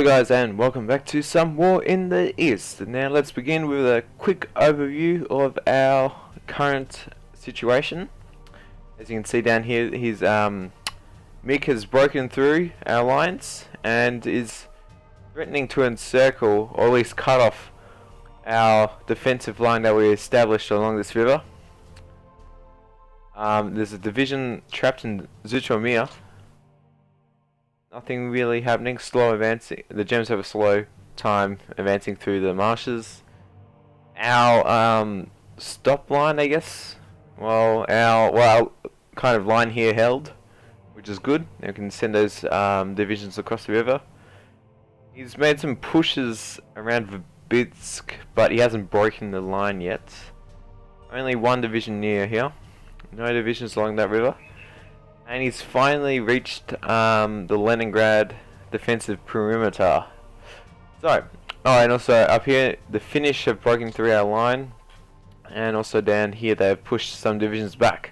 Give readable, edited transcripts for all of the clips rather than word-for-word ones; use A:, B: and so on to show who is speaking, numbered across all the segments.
A: Hello guys and welcome back to some War in the East. Now let's begin with a quick overview of our current situation. As you can see down here, his Mick has broken through our lines and is threatening to encircle or at least cut off our defensive line that we established along this river. There's a division trapped in Zuchomir. Nothing really happening, slow advancing. The gems have a slow time advancing through the marshes. Our stop line, I guess. Well, our kind of line here held, which is good. You can send those divisions across the river. He's made some pushes around Verbitsk, but he hasn't broken the line yet. Only one division near here. No divisions along that river. And he's finally reached the Leningrad defensive perimeter. So, and also up here, the Finnish have broken through our line. And also down here, they have pushed some divisions back.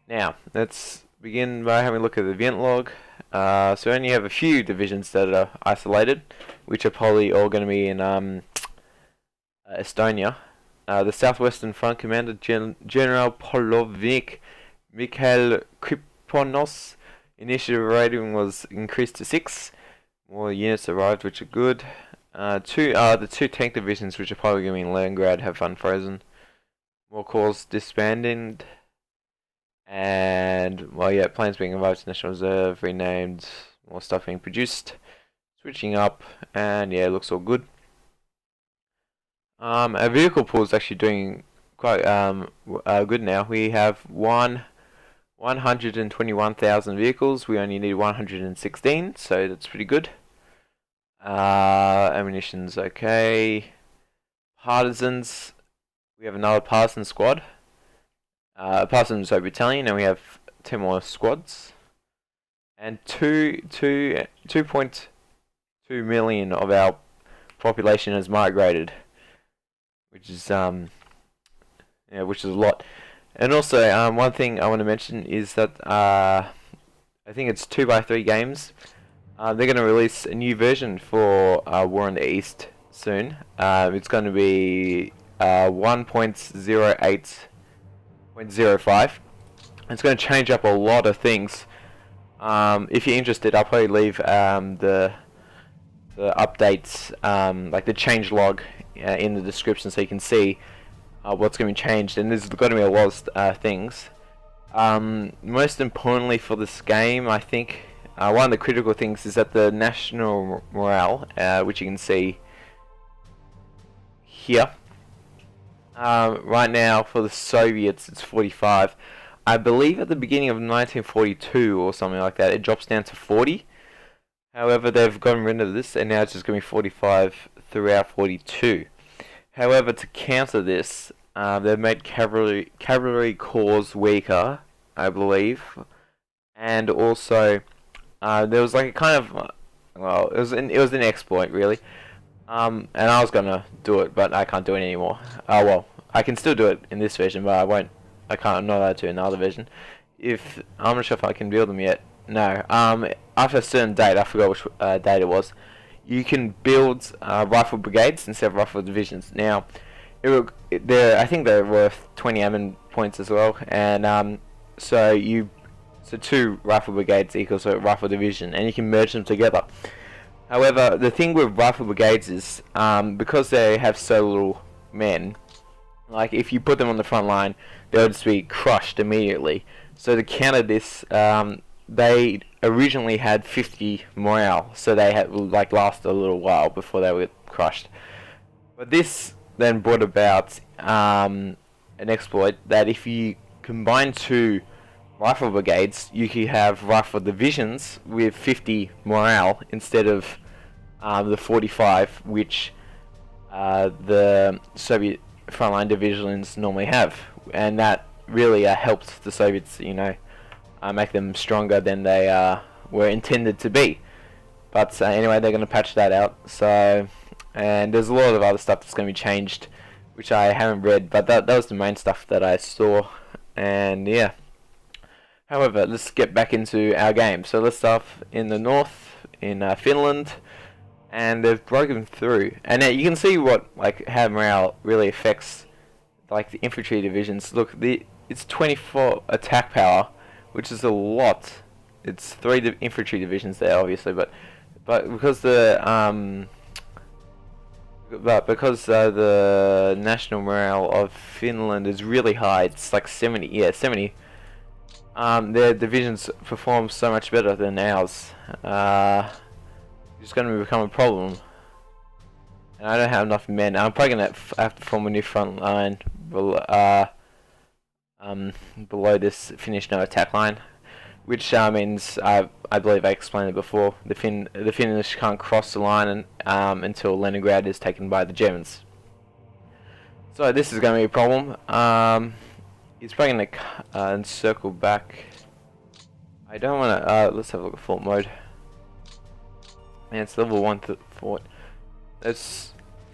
A: Now, let's begin by having a look at the event log. So we only have a few divisions that are isolated, which are probably all going to be in Estonia. The Southwestern Front Commander, General Polovnik Mikhail Kriponos, initiative rating was increased to 6. More units arrived, which are good. The two tank divisions, which are probably going to be in Leningrad, have unfrozen. More corps disbanded. And, well, yeah, planes being invited to National Reserve, renamed, more stuff being produced. Switching up, and yeah, it looks all good. Our vehicle pool is actually doing quite good now. We have 121,000 vehicles. We only need 116, so that's pretty good. Ammunition's okay. Partisans, we have another partisan squad. Partisan battalion, and we have 10 more squads. And 2.2 million of our population has migrated, which is which is a lot. And also, one thing I want to mention is that I think it's 2x3 games. They're going to release a new version for War in the East soon. It's going to be 1.08.05. It's going to change up a lot of things. If you're interested, I'll probably leave the updates, like the change log, in the description so you can see what's going to be changed, and there's going to be a lot of things. Most importantly for this game, I think one of the critical things is that the national morale, which you can see here. Right now for the Soviets it's 45. I believe at the beginning of 1942 or something like that it drops down to 40. However, they've gotten rid of this and now it's just going to be 45 throughout 42. However, to counter this, they've made cavalry corps weaker, I believe, and also there was like a kind of it was an exploit really, and I was gonna do it, but I can't do it anymore. Well, I can still do it in this version, but I won't. I'm not allowed to in the other version. I'm not sure if I can build them yet. No. After a certain date, I forgot which date it was. You can build rifle brigades instead of rifle divisions. Now, I think they're worth 20 admin points as well, and so 2 rifle brigades equals a rifle division, and you can merge them together. However, the thing with rifle brigades is because they have so little men, like if you put them on the front line, they'll just be crushed immediately. So to counter this, they originally had 50 morale, so they had last a little while before they were crushed. But this then brought about an exploit that if you combine 2 rifle brigades, you could have rifle divisions with 50 morale instead of the 45 which the Soviet frontline divisions normally have, and that really helped the Soviets, make them stronger than they were intended to be. But anyway, they're going to patch that out. So, and there's a lot of other stuff that's going to be changed, which I haven't read, but that was the main stuff that I saw. And yeah. However, let's get back into our game. So let's start in the north, in Finland. and they've broken through. And you can see what how morale really affects the infantry divisions. Look, it's 24 attack power, which is a lot. It's 3 infantry divisions there, obviously, but because the national morale of Finland is really high, it's like 70. Yeah, 70. Their divisions perform so much better than ours. It's going to become a problem. And I don't have enough men. I'm probably going to have to form a new front line below this Finnish no attack line, which means I believe I explained it before. The Finnish can't cross the line until Leningrad is taken by the Germans. So this is going to be a problem. He's probably going to circle back. I don't want to. Let's have a look at fort mode. Man, it's level 1 fort.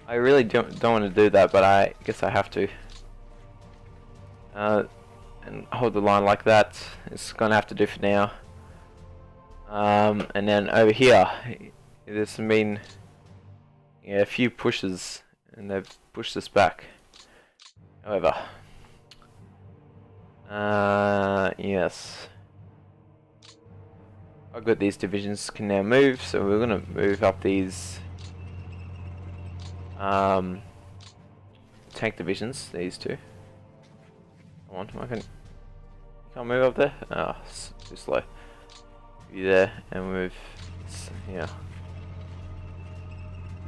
A: I really don't want to do that, but I guess I have to. And hold the line like that. It's gonna have to do for now. And then over here, there's been a few pushes, and they've pushed us back. However, yes. I've got these divisions can now move, so we're gonna move up these tank divisions. These two. Come on, can't move up there. Oh, it's too slow. Be there and move. Yeah.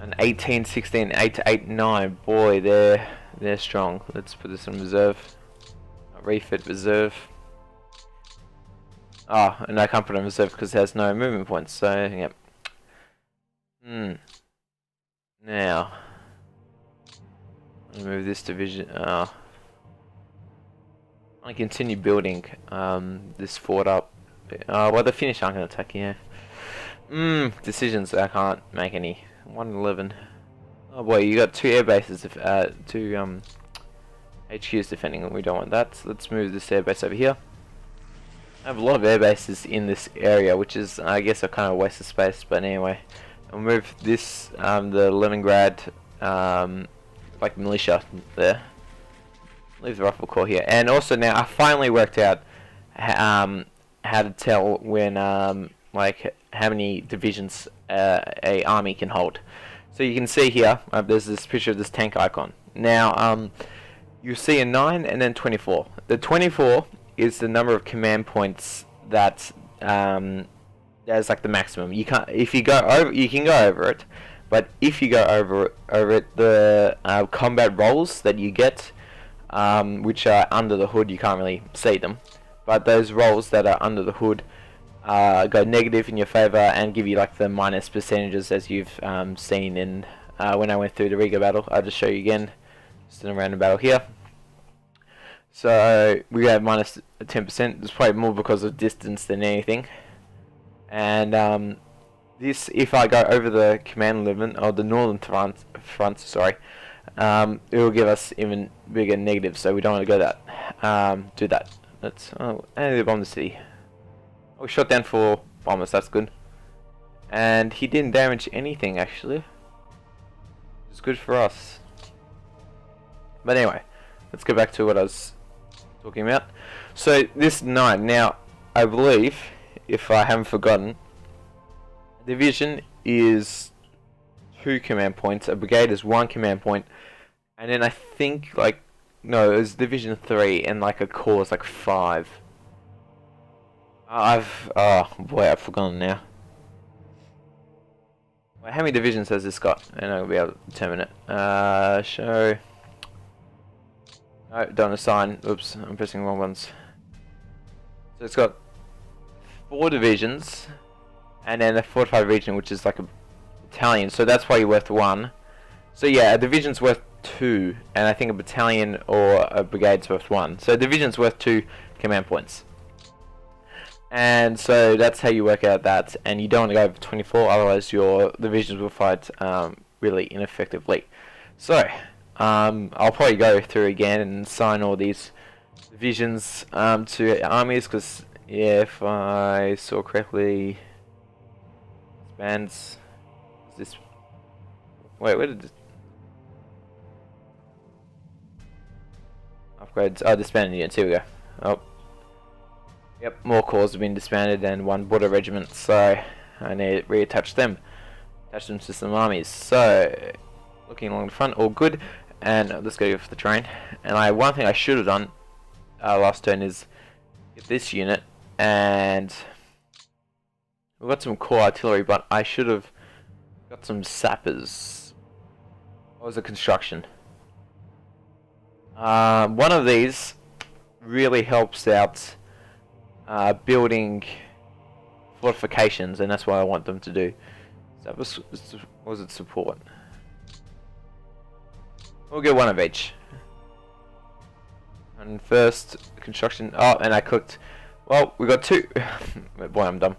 A: An 18, 16, 8 to 8, 9. Boy, they're strong. Let's put this in reserve. Refit reserve. Oh, and I can't put it in reserve because it has no movement points, so, yep. Now, I'll move this division. I continue building this fort up. Well, the Finnish aren't going to attack here. Decisions, I can't make any. 111. Oh boy, you got 2 air bases, two HQs defending, and we don't want that. So let's move this air base over here. I have a lot of air bases in this area, which is, I guess, a kind of waste of space, but anyway. I'll move this, the Leningrad, militia there. Leave the rifle corps here. And also now, I finally worked out how to tell when, how many divisions a army can hold. So you can see here, there's this picture of this tank icon. Now, you see a 9 and then 24. The 24 is the number of command points that that's like the maximum. You can't, if you go over, you can go over it, but if you go over it, the combat rolls that you get, which are under the hood, you can't really see them, but those rolls that are under the hood go negative in your favor and give you like the minus percentages as you've seen in when I went through the Riga battle. I'll just show you again, just in a random battle here. So we have minus 10%. It's probably more because of distance than anything. And this, if I go over the command limit or the northern front, sorry, it will give us even bigger negatives. So we don't want to go do that. Let's and they bomb the city. We shot down 4 bombers. That's good. And he didn't damage anything actually. It's good for us. But anyway, let's go back to what I was talking about. So this 9, now I believe, if I haven't forgotten, division is 2 command points, a brigade is 1 command point, and then I think no, it was division 3 and a corps is 5. Oh boy, I've forgotten now. Wait, how many divisions has this got? And I'll be able to determine it. Show. No, don't assign. Oops, I'm pressing the wrong ones. So it's got 4 divisions, and then a fortified region, which is like a battalion. So that's why you're worth 1. So yeah, a division's worth 2, and I think a battalion or a brigade's worth 1. So a division's worth 2 command points. And so that's how you work out that, and you don't want to go over 24, otherwise your divisions will fight really ineffectively. So I'll probably go through again and assign all these divisions to armies, because yeah, if I saw correctly, spans this Wait, where did this... Upgrades. Oh, disbanded units. Here we go. Oh. Yep, more corps have been disbanded and one border regiment, so I need to reattach them. Attach them to some armies. So, looking along the front, all good. And let's go for the train. And one thing I should have done last turn is get this unit, and we've got some core artillery, but I should have got some sappers. What was the construction? One of these really helps out building fortifications, and that's what I want them to do. So was it support? We'll get one of each. And first construction. Oh, and I cooked. Well, we got two. Boy, I'm dumb.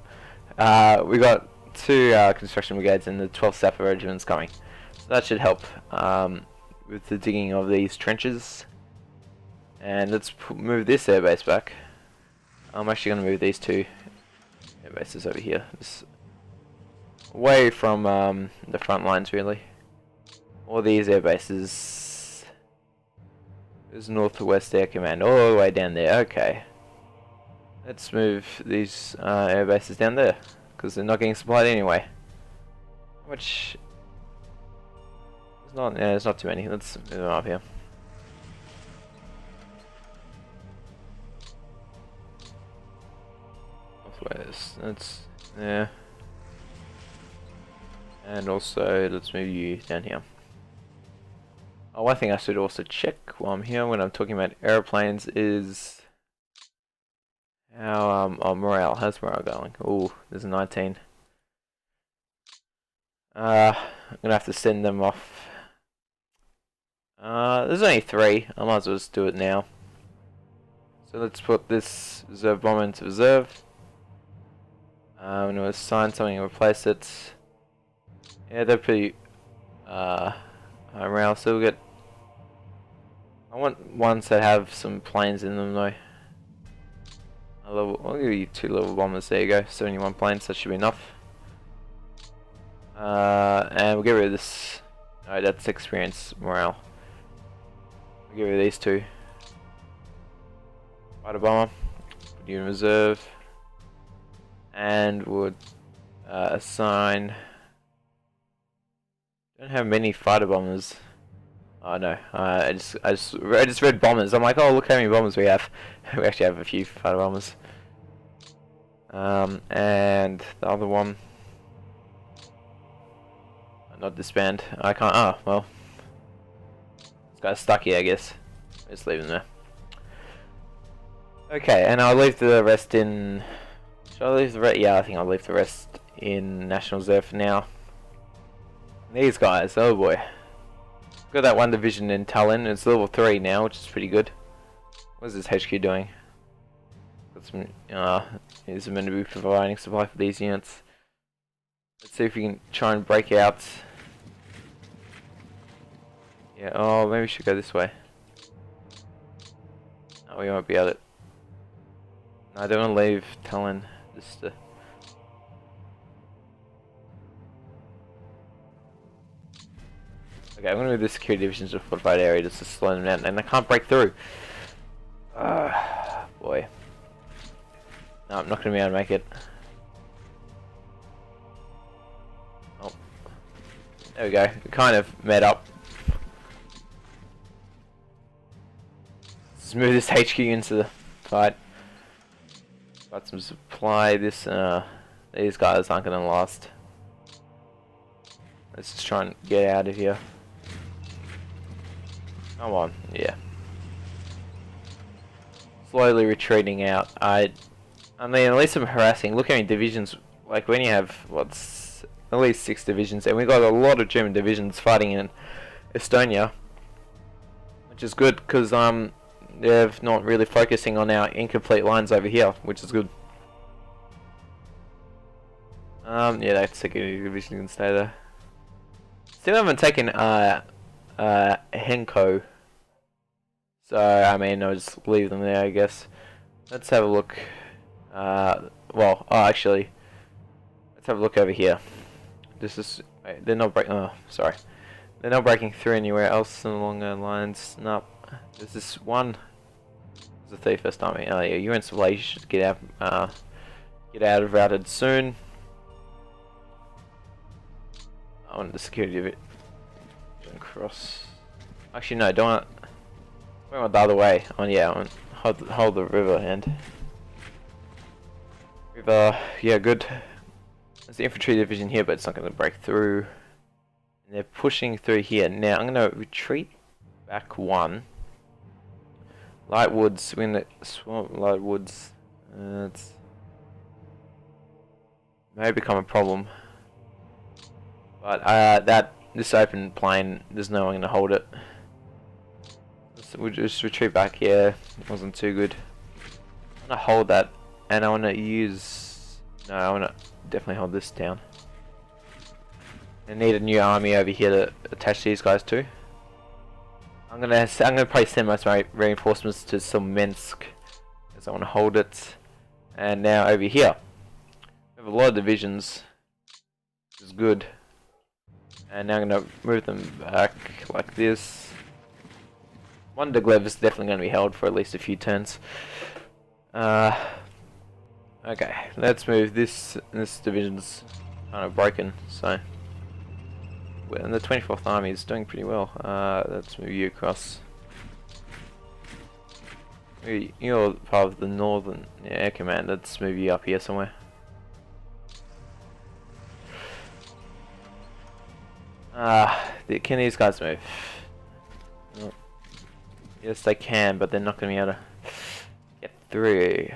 A: We got two construction brigades and the 12th Sapper Regiment's coming. So that should help with the digging of these trenches. And let's move this airbase back. I'm actually going to move these two airbases over here. Just away from the front lines, really. All these airbases. There's Northwest Air Command all the way down there. Okay. Let's move these airbases down there, because they're not getting supplied anyway. How much? There's not too many. Let's move them up here. Northwest. That's there. And also, let's move you down here. Oh, one thing I should also check while I'm here when I'm talking about airplanes is how morale. How's morale going? Ooh, there's a 19. I'm gonna have to send them off. There's only 3. I might as well just do it now. So let's put this reserve bomber into reserve. I'm gonna assign something and replace it. Yeah, they're pretty high morale, so we'll get. I want ones that have some planes in them though. I'll give you 2 level bombers, there you go, 71 planes, that should be enough. And we'll get rid of this. Alright, that's experience morale. We'll get rid of these 2. Fighter bomber, put you in reserve. And we'll assign. Don't have many fighter bombers. Oh no, I just read bombers. I'm like, oh look how many bombers we have. We actually have a few fighter bombers. And the other one, not disband. I can't. Oh well, this guy's stuck here, I guess. Just leave him there. Okay, and I'll leave the rest in. Should I leave the rest? Yeah, I think I'll leave the rest in National Reserve for now. These guys, oh boy. Got that one division in Tallinn. It's level 3 now, which is pretty good. What is this HQ doing? Got some. Is meant to be providing supply for these units. Let's see if we can try and break out. Yeah. Oh, maybe we should go this way. No, we won't be able to. No, I don't want to leave Tallinn. Just. Okay, I'm gonna move the security divisions to a fortified area just to slow them down, and I can't break through. Boy. No, I'm not gonna be able to make it. Oh. There we go. We kind of met up. Let's move this HQ into the fight. Got some supply. These guys aren't gonna last. Let's just try and get out of here. Come on, yeah. Slowly retreating out. I mean, at least I'm harassing. Look how many divisions. Like when you have what's at least 6 divisions, and we got a lot of German divisions fighting in Estonia, which is good because they're not really focusing on our incomplete lines over here, which is good. Yeah, that second division can stay there. Still haven't taken Henko, so I mean I'll just leave them there, I guess. Let's have a look. Actually, let's have a look over here. This is they're not breaking. Oh, sorry. They're not breaking through anywhere else along the lines. Nope. There's this one. There's the 31st Army. Oh yeah, you're in Soleil. You should get out of routed soon. I want the security of it. Don't cross. Actually, no. Don't want. I want the other way. Oh yeah. I want hold the river and river. Yeah, good. There's the infantry division here, but it's not going to break through. And they're pushing through here. Now I'm going to retreat back one. Light woods. We're in the swamp. Light woods. It's may become a problem. But this open plain, there's no one going to hold it. So we'll just retreat back here. It wasn't too good. I want to hold that, and I want to use. No, I want to definitely hold this down. I need a new army over here to attach these guys to. I'm gonna probably send my reinforcements to Minsk, because I want to hold it. And now over here, we have a lot of divisions, which is good. And now I'm gonna move them back like this. One Deglev is definitely going to be held for at least a few turns. Okay, let's move this. This division's kind of broken, so. And the 24th Army is doing pretty well. Let's move you across. You're part of the Northern Air Command. Let's move you up here somewhere. Can these guys move? Oh. Yes, they can, but they're not going to be able to get through.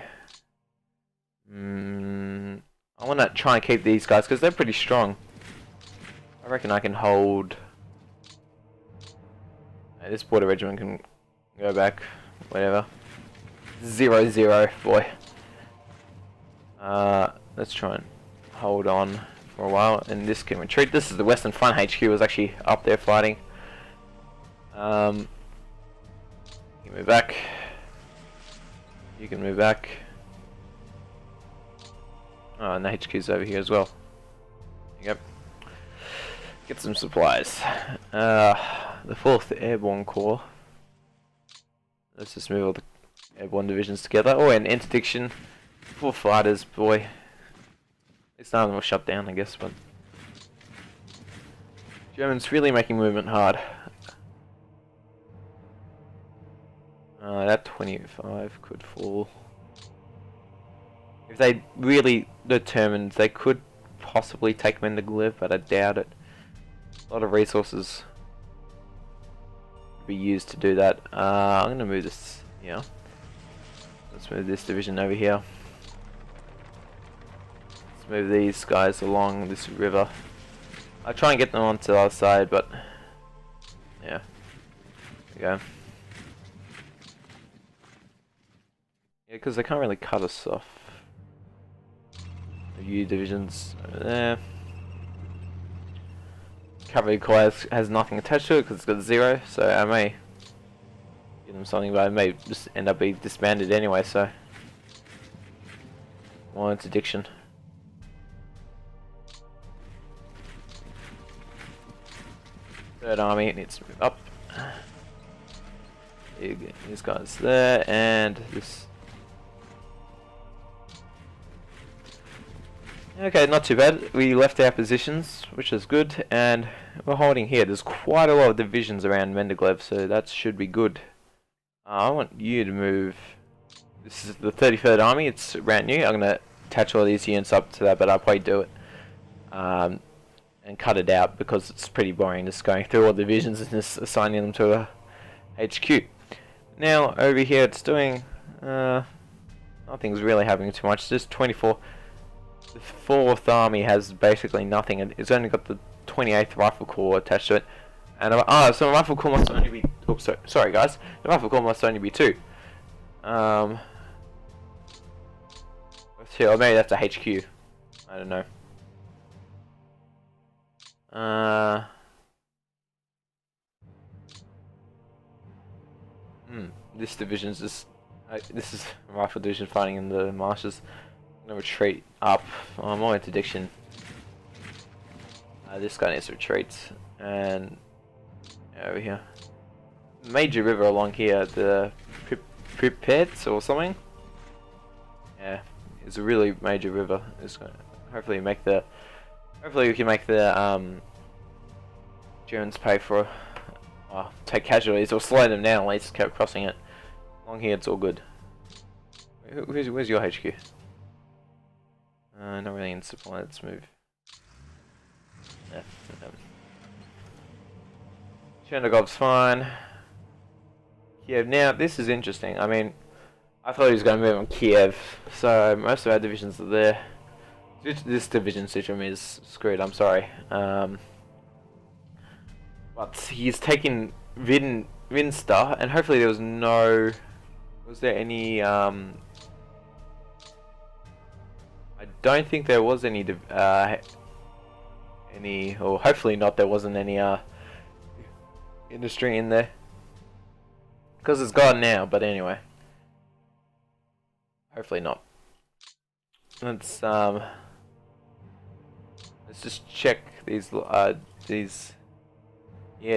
A: I want to try and keep these guys because they're pretty strong. I reckon I can hold. This border regiment can go back, whatever. 0-0, boy. Let's try and hold on for a while, and this can retreat. This is the Western Front HQ. Was actually up there fighting. You can move back. You can move back. Oh, and the HQ's over here as well. Yep. Get some supplies. The 4th Airborne Corps. Let's just move all the airborne divisions together. Oh, and interdiction. 4 fighters, boy. It's none of them were shut down, I guess, but Germans really making movement hard. That 25 could fall. If they really determined, they could possibly take Mendeleev, but I doubt it. A lot of resources be used to do that. I'm going to move this here. Let's move this division over here. Let's move these guys along this river. I try and get them onto the other side, but yeah. There we go. Yeah, because they can't really cut us off. The U divisions there. Cavalry Corps has nothing attached to it because it's got 0, so I may give them something, but I may just end up being disbanded anyway, so more interdiction. Third Army needs to move up. These guys there, and this. Okay, not too bad. We left our positions, which is good, and we're holding here. There's quite a lot of divisions around Mendeleev, so that should be good. I want you to move. This is the 33rd Army. It's brand new. I'm going to attach all these units up to that, but I'll probably do it and cut it out because it's pretty boring just going through all divisions and just assigning them to a HQ. Now, over here, it's doing. Nothing's really happening too much. Just 24. The 4th Army has basically nothing, and it's only got the 28th Rifle Corps attached to it. And so the Rifle Corps must only be. Oops, sorry guys. The Rifle Corps must only be 2. Let's see. Or maybe that's a HQ. I don't know. This division's just. This is a Rifle Division fighting in the marshes. Retreat up. More interdiction. This guy needs to retreat, and Over here. Major river along here, the Pripets or something. Yeah, it's a really major river. It's gonna hopefully we can make the Germans pay for take casualties or slow them down. At least keep crossing it. Along here, it's all good. Where's your HQ? Not really in supply. Let's move. Yeah. Chernigov's fine. Kiev. Now, this is interesting. I mean, I thought he was going to move on Kiev, so most of our divisions are there. This division system is screwed, I'm sorry. But he's taken Vinster, and hopefully there was no... Was there any... I don't think there was any... or hopefully not, there wasn't any industry in there. Because it's gone now, but anyway. Hopefully not. Let's just check these yeah,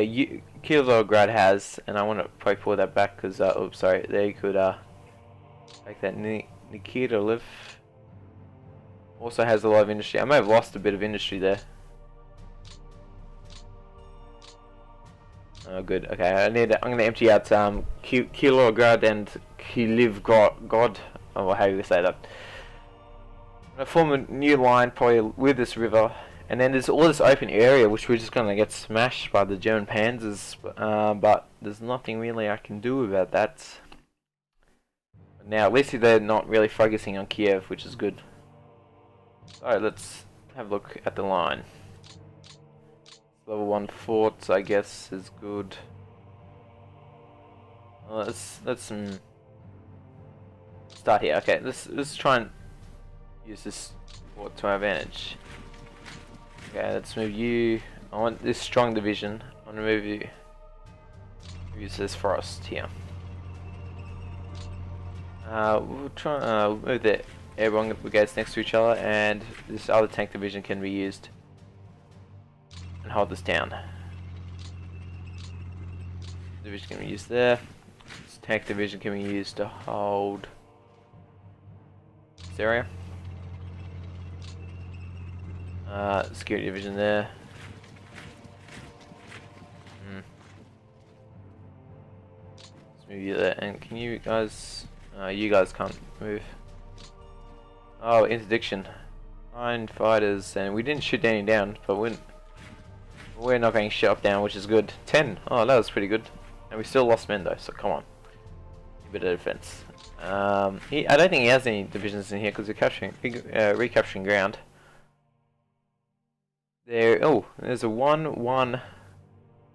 A: Kilovgrad has, and I want to probably pull that back because oops, sorry, they could take that. Nikita Liv also has a lot of industry. I may have lost a bit of industry there. Oh, good. Okay, I'm gonna empty out Kilograd and Kilivgrad. Oh, how do you say that? I'm gonna form a new line probably with this river, and then there's all this open area which we're just gonna get smashed by the German panzers. But there's nothing really I can do about that. Now, at least they're not really focusing on Kiev, which is good. So let's have a look at the line. Level 1 forts, I guess, is good. Let's start here. Okay, let's try and use this fort to our advantage. Okay, let's move you. I want this strong division. I want to move you. Use this forest here. We'll try move the airborne brigades next to each other, and this other tank division can be used. And hold this down. Division can be used there. This tank division can be used to hold this area. Security division there. Let's move you there. And can you guys? You guys can't move. Oh, interdiction. 9 fighters, and we didn't shoot any down, but we're not getting shot down, which is good. 10. Oh, that was pretty good. And we still lost men though, so come on. A bit of defense. I don't think he has any divisions in here because we're recapturing ground. There's a 1-1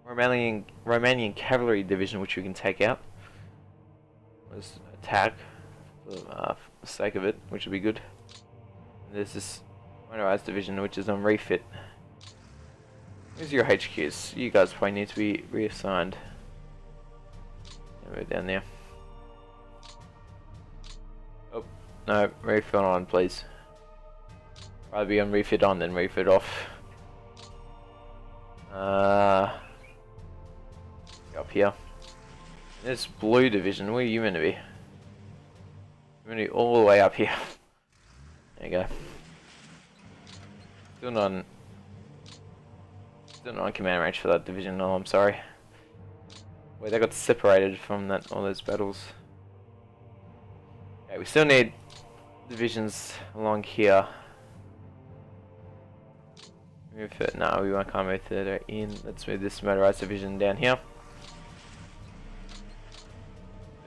A: Romanian cavalry division which we can take out. Let's attack for the sake of it, which would be good. And there's this motorized division which is on refit. Where's your HQs? You guys probably need to be reassigned. We're down there. Oh, no, refit on, please. Rather be on refit on than refit off. Up here. This blue division, where are you meant to be? You're meant to be all the way up here. There you go. Still not on command range for that division. No, I'm sorry. Wait, they got separated from all those battles. Okay, we still need divisions along here. Move it. No, we can't move further in. Let's move this motorized division down here.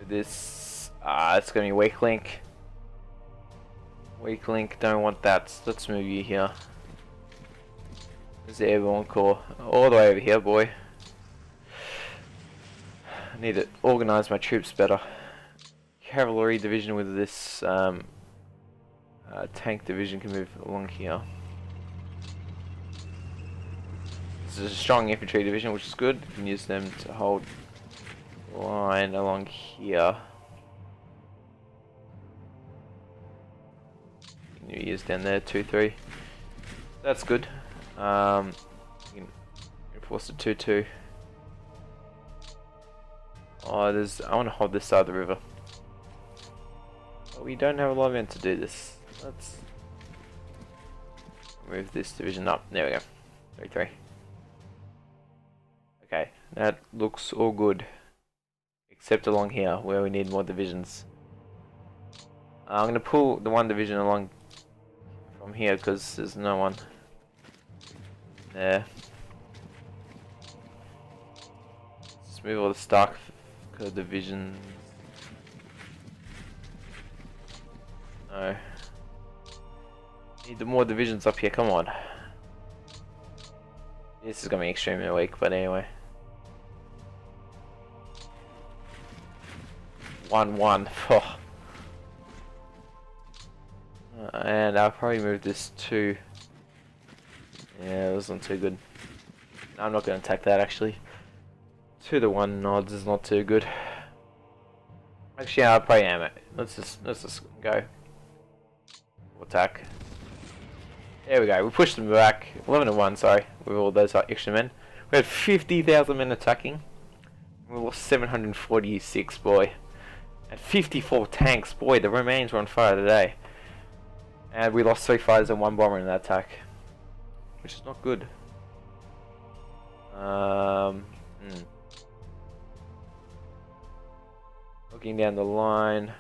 A: This, it's gonna be weak link. Weak link, don't want that. Let's move you here. There's the airborne corps. All the way over here, boy. I need to organize my troops better. Cavalry division with this tank division can move along here. This is a strong infantry division, which is good. You can use them to hold the line along here. You can use down there, 2-3. That's good. You can enforce the 2-2. Oh, I want to hold this side of the river. But we don't have a lot of men to do this. Let's move this division up. There we go. 3-3. Okay, that looks all good. Except along here, where we need more divisions. I'm going to pull the one division along from here, because there's no one there. Let's move all the Stark divisions. No. Need the more divisions up here, come on. This is going to be extremely weak, but anyway. 1-1. Oh. And I'll probably move this to... Yeah, it wasn't too good. No, I'm not going to attack that actually. 2-1 odds is not too good. Actually, I'll probably am it. Let's just go. Attack. There we go. We pushed them back. 11-1. Sorry, with all those extra men. We had 50,000 men attacking. We lost 746, boy. And 54 tanks, boy. The Romanians were on fire today. And we lost 3 fighters and 1 bomber in that attack, which is not good. Looking down the line,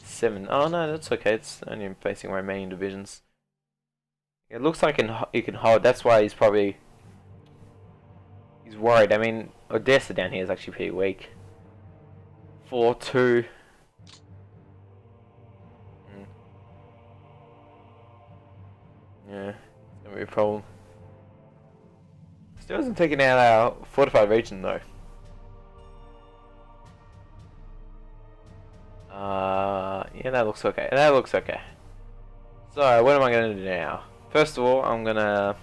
A: 7. Oh no, that's okay. It's only facing Romanian divisions. It looks like he can hold. That's why he's worried. I mean, Odessa down here is actually pretty weak. 4-2. Yeah, it's gonna be a problem. Still hasn't taken out our fortified region though. Yeah, that looks okay. That looks okay. So, what am I gonna do now? First of all, I'm gonna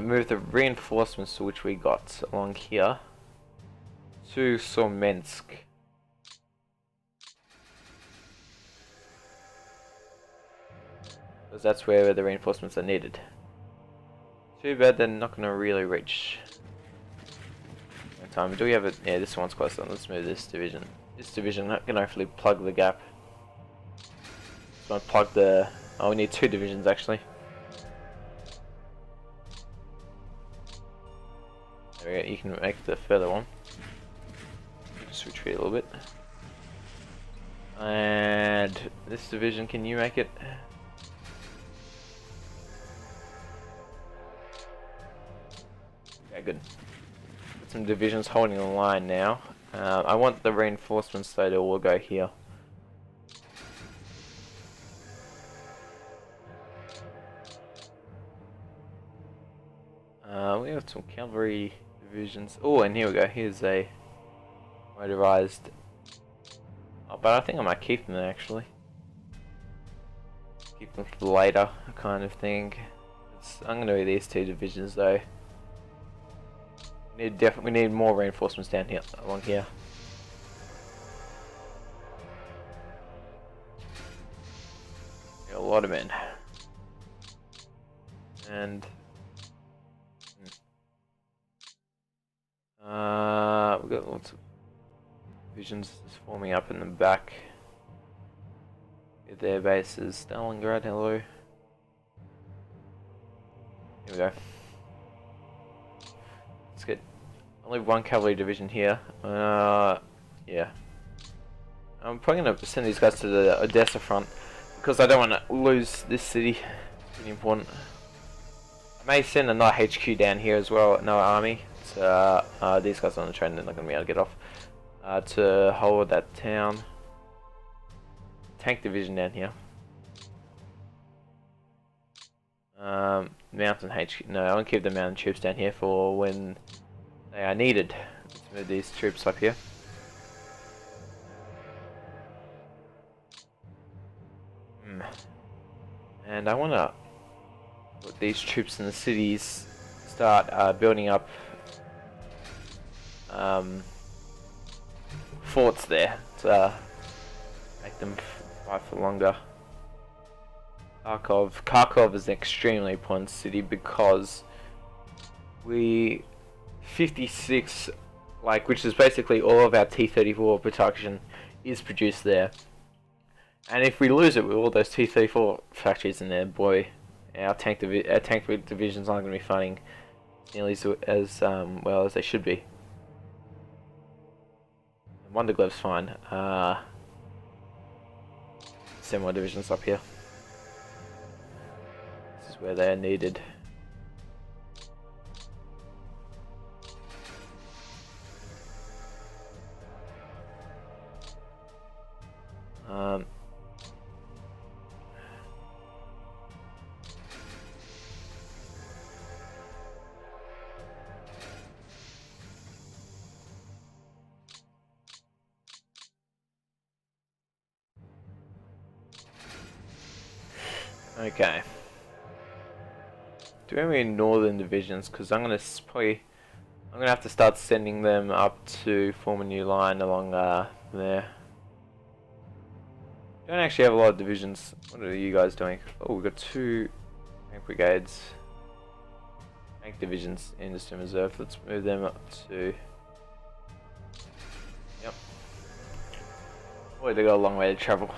A: move the reinforcements which we got along here to Somensk. Because that's where the reinforcements are needed. Too bad they're not going to really reach in time. Do we have it? Yeah, this one's close on. Let's move this division. This division can hopefully plug the gap. So plug the... Oh, we need 2 divisions actually. There we go. You can make the further one. Just retreat a little bit. And this division, can you make it? Okay, good. Got some divisions holding the line now. I want the reinforcements though to all go here. We have some cavalry divisions. Oh, and here we go. Here's a motorized. Oh, but I think I might keep them there actually. Keep them for later, kind of thing. I'm going to do these 2 divisions though. We need more reinforcements down here, along here. Got a lot of men. And we've got lots of divisions just forming up in the back. With their bases. Stalingrad, hello. Here we go. Let's get only 1 cavalry division here. Yeah. I'm probably going to send these guys to the Odessa front because I don't want to lose this city. It's really important. I may send another HQ down here as well, another army. So, these guys are on the train, they're not going to be able to get off. To hold that town. Tank division down here. Mountain HQ. No, I want to keep the mountain troops down here for when they are needed. Let's move these troops up here. And I want to put these troops in the cities. Start building up forts there to make them fight for longer. Kharkov is an extremely important city because 56 like, which is basically all of our T-34 production is produced there. And if we lose it with all those T-34 factories in there, boy, our tank divisions aren't going to be fighting nearly as well as they should be. Wonder Glove's fine. Send more divisions up here. This is where they are needed. Okay. Do we have any northern divisions? Because I'm gonna have to start sending them up to form a new line along there. Don't actually have a lot of divisions. What are you guys doing? Oh, we've got 2 tank brigades, tank divisions in Eastern Reserve. Let's move them up to. Yep. Boy, they got a long way to travel.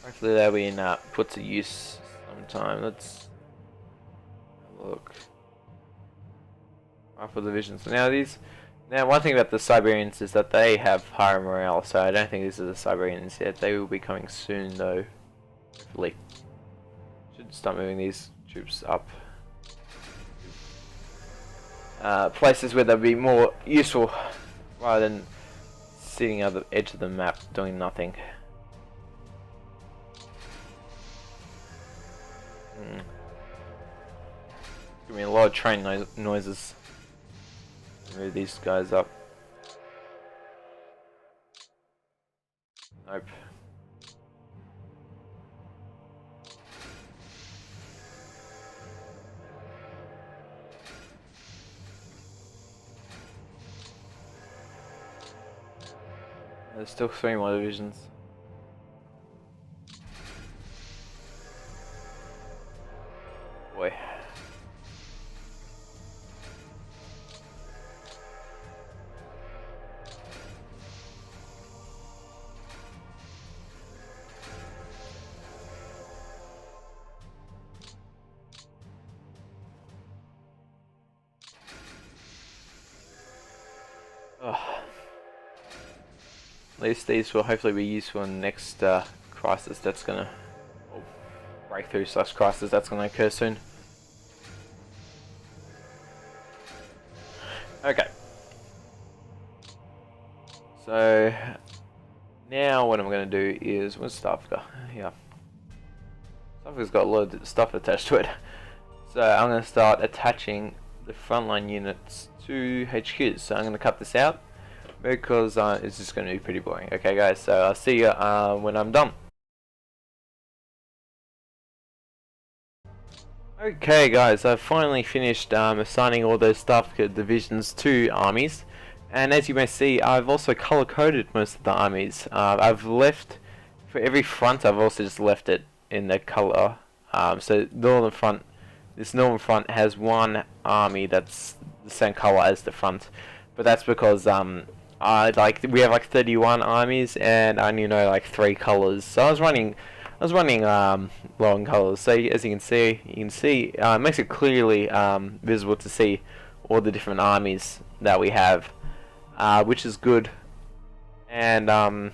A: Hopefully they'll be put to use sometime. Let's have a look. Rifle divisions. Now one thing about the Siberians is that they have higher morale, so I don't think these are the Siberians yet. They will be coming soon though. Hopefully. Should start moving these troops up. Places where they'll be more useful rather than sitting at the edge of the map doing nothing. Give me a lot of train noises. Move these guys up. Nope. There's still 3 more divisions. Boy. At least these will hopefully be useful in the next crisis that's gonna, or breakthrough / crisis that's gonna occur soon. Okay. So now what I'm gonna do is, what's Stavka? Yeah. Stavka's got a lot of stuff attached to it. So I'm gonna start attaching the frontline units to HQs. So I'm gonna cut this out, because it's just going to be pretty boring. Okay guys, so I'll see you when I'm done. Okay guys, I've finally finished assigning all those staff divisions to armies, and as you may see, I've also color coded most of the armies. I've left, for every front, I've also just left it in the color. So northern front, this northern front has one army that's the same color as the front, but that's because we have like 31 armies and I only know like 3 colors, so I was running low on colors. So as you can see, it makes it clearly visible to see all the different armies that we have, which is good. And well,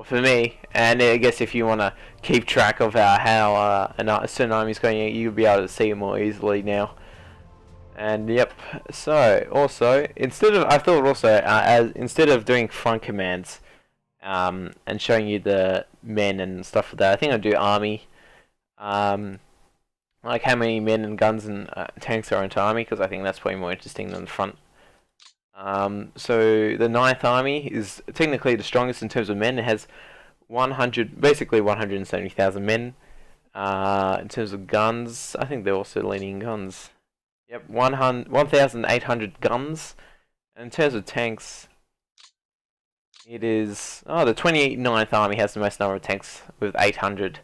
A: for me, and I guess if you want to keep track of how a certain army is going, you'll be able to see it more easily now. And yep, so also instead of doing front commands and showing you the men and stuff like that, I think I'll do army, like how many men and guns and tanks are into army, because I think that's probably more interesting than the front. So the 9th Army is technically the strongest in terms of men. It has basically 170,000 men. In terms of guns, I think they're also leaning guns. Yep, 1,800 guns. And in terms of tanks, It is... Oh, the 29th Army has the most number of tanks with 800.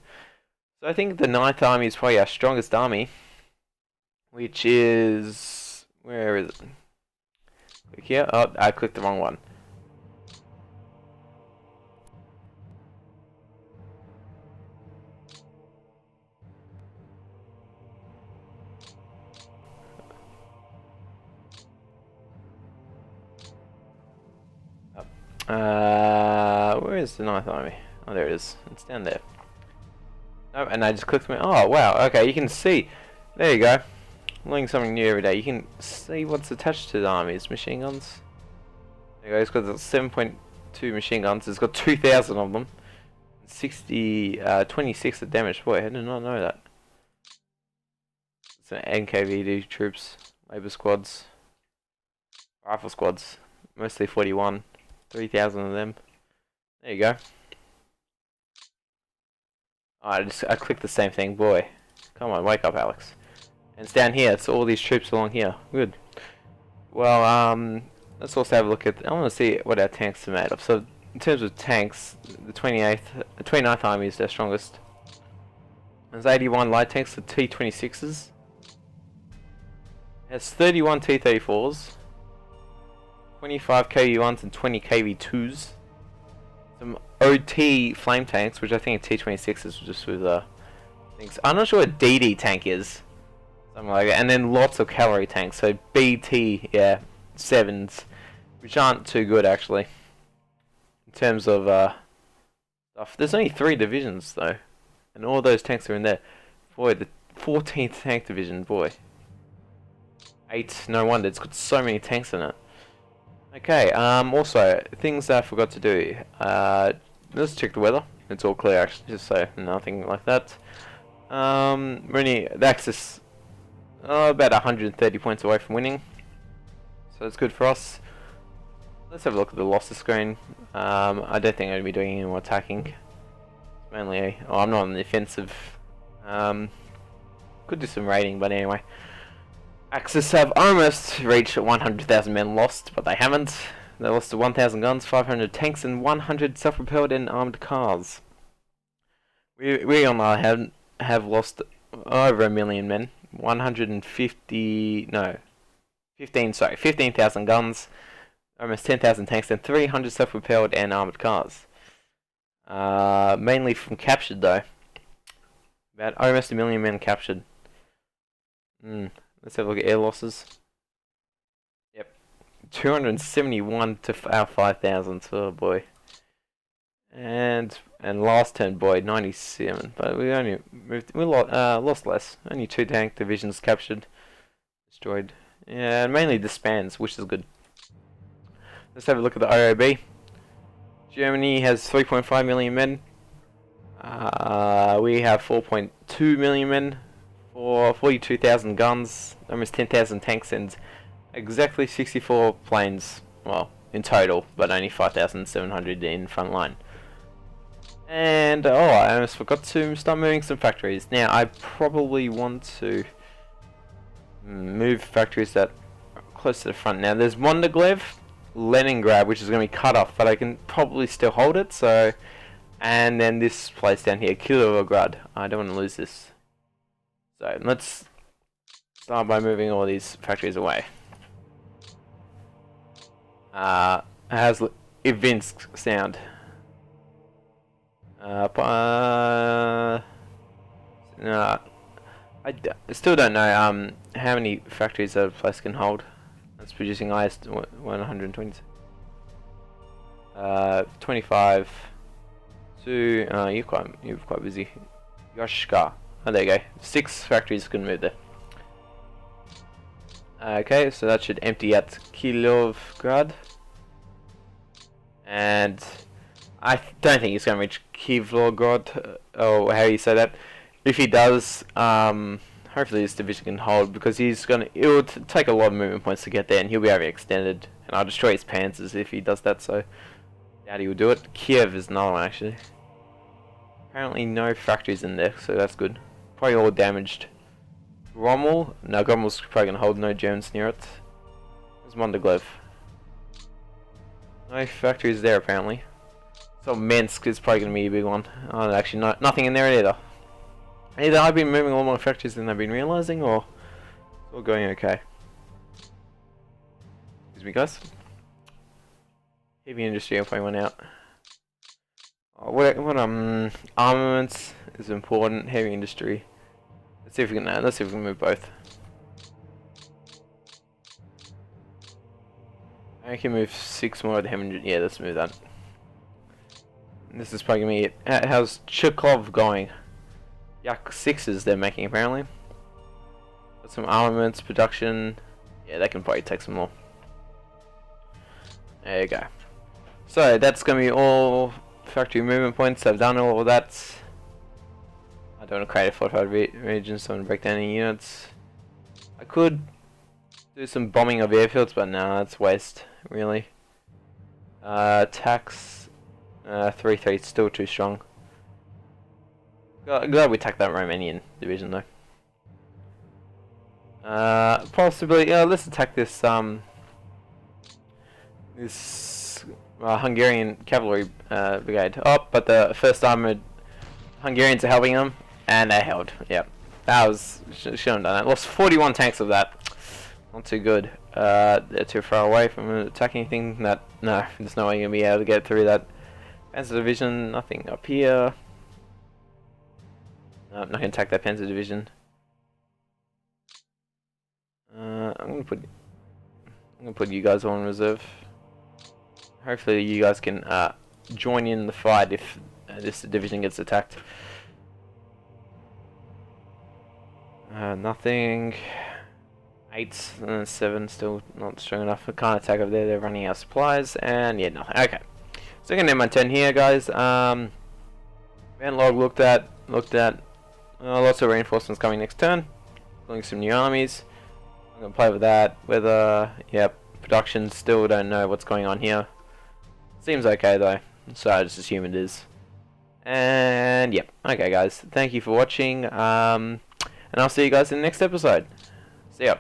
A: So I think the 9th Army is probably our strongest army. Which is... Where is it? Click here. Oh, I clicked the wrong one. Where is the 9th Army? Oh, there it is. It's down there. Oh, and I just clicked me. Oh, wow. Okay, you can see. There you go. Learning something new every day. You can see what's attached to the army. It's machine guns. There you go. It's got 7.2 machine guns. It's got 2,000 of them. 26 of damage. Boy, I did not know that. So NKVD troops, labor squads, rifle squads, mostly 41. 3,000 of them. There you go. Oh, I clicked the same thing, boy. Come on, wake up, Alex. And it's down here. It's all these troops along here. Good. Well, let's also have a look at. I want to see what our tanks are made of. So, in terms of tanks, the 29th Army is their strongest. There's 81 light tanks, the T-26s. It has 31 T-34s. 25 KV-1s and 20 KV-2s. Some OT flame tanks, which I think T-26 is just with things. I'm not sure what DD tank is. Something like that. And then lots of cavalry tanks. So BT, yeah, 7s, which aren't too good actually. In terms of stuff. There's only 3 divisions though. And all those tanks are in there. Boy, the 14th tank division, boy. 8, no wonder, it's got so many tanks in it. Okay, also, things I forgot to do. Let's check the weather. It's all clear actually, just so nothing like that. The Axis, about 130 points away from winning. So it's good for us. Let's have a look at the losses screen. I don't think I'm going to be doing any more attacking. Mainly, I'm not on the offensive. Could do some raiding, but anyway. Axis have almost reached 100,000 men lost, but they haven't. They lost to 1,000 guns, 500 tanks, and 100 self-propelled and armed cars. We on our hand have lost over 1 million men. 15,000 guns, almost 10,000 tanks, and 300 self-propelled and armored cars. Mainly from captured though. About almost 1 million men captured. Let's have a look at air losses. Yep, 271 to our 5,000. Oh boy. And last turn, boy, 97. But we only lost less. Only 2 tank divisions captured, destroyed. Yeah, mainly disbands, which is good. Let's have a look at the IOB. Germany has 3.5 million men. We have 4.2 million men. For 42,000 guns, almost 10,000 tanks, and exactly 64 planes, well, in total, but only 5,700 in front line. And, oh, I almost forgot to start moving some factories. Now, I probably want to move factories that are close to the front. Now, there's Wonderglev, Leningrad, which is going to be cut off, but I can probably still hold it, so... And then this place down here, Kilovograd. I don't want to lose this. So let's start by moving all these factories away. How's Ivinsk sound? No, I still don't know how many factories a place can hold. That's producing IS 120. 25. To you're quite busy. Yoshka. Oh, there you go. 6 factories can move there. Okay, so that should empty out Kilovgrad. And I don't think he's going to reach Kilovgrad, or how you say that. If he does, hopefully this division can hold, because it will take a lot of movement points to get there, and he'll be overextended. And I'll destroy his panzers if he does that, so doubt he will do it. Kiev is another one, actually. Apparently no factories in there, so that's good. Probably all damaged. Rommel? No, Rommel's probably going to hold, no Germans near it. There's Mondeglev. No factories there apparently. So Minsk is probably going to be a big one. Oh, actually, nothing in there either. Either I've been moving all my factories than I've been realizing, or it's all going okay. Excuse me, guys. Heavy industry if I went out. Oh, what armaments is important. Heavy industry. Let's see if we can. Let's see if we can move both. I can move 6 more of the heavy. Yeah, let's move that. This is probably gonna be it. How's Chukov going? Yak 6s they're making apparently. Got some armaments, production. Yeah, they can probably take some more. There you go. So that's gonna be all factory movement points. I've done all of that. I don't want to create a fortified region, so I'm gonna break down any units. I could do some bombing of airfields, but no, that's waste, really. Tax 3-3, still too strong. Glad we attacked that Romanian division though. Possibly, let's attack this Hungarian cavalry brigade. Oh, but the first armored Hungarians are helping them, and they held. Yep, that was shouldn't have done that. Lost 41 tanks of that. Not too good. They're too far away from attacking anything. No, there's no way you're gonna be able to get through that. Panzer division, nothing up here. No, I'm not gonna attack that Panzer division. I'm gonna put you guys on reserve. Hopefully you guys can join in the fight if this division gets attacked. Nothing. 8 and 7 still not strong enough. I can't attack up there. They're running out of supplies, and yeah, nothing. Okay, so I'm gonna end my turn here, guys. Man log looked at. Lots of reinforcements coming next turn. Pulling some new armies. I'm gonna play with that. Whether yep, production still don't know what's going on here. Seems okay though, so I just assume it is. And yep, okay guys, thank you for watching. And I'll see you guys in the next episode. See ya.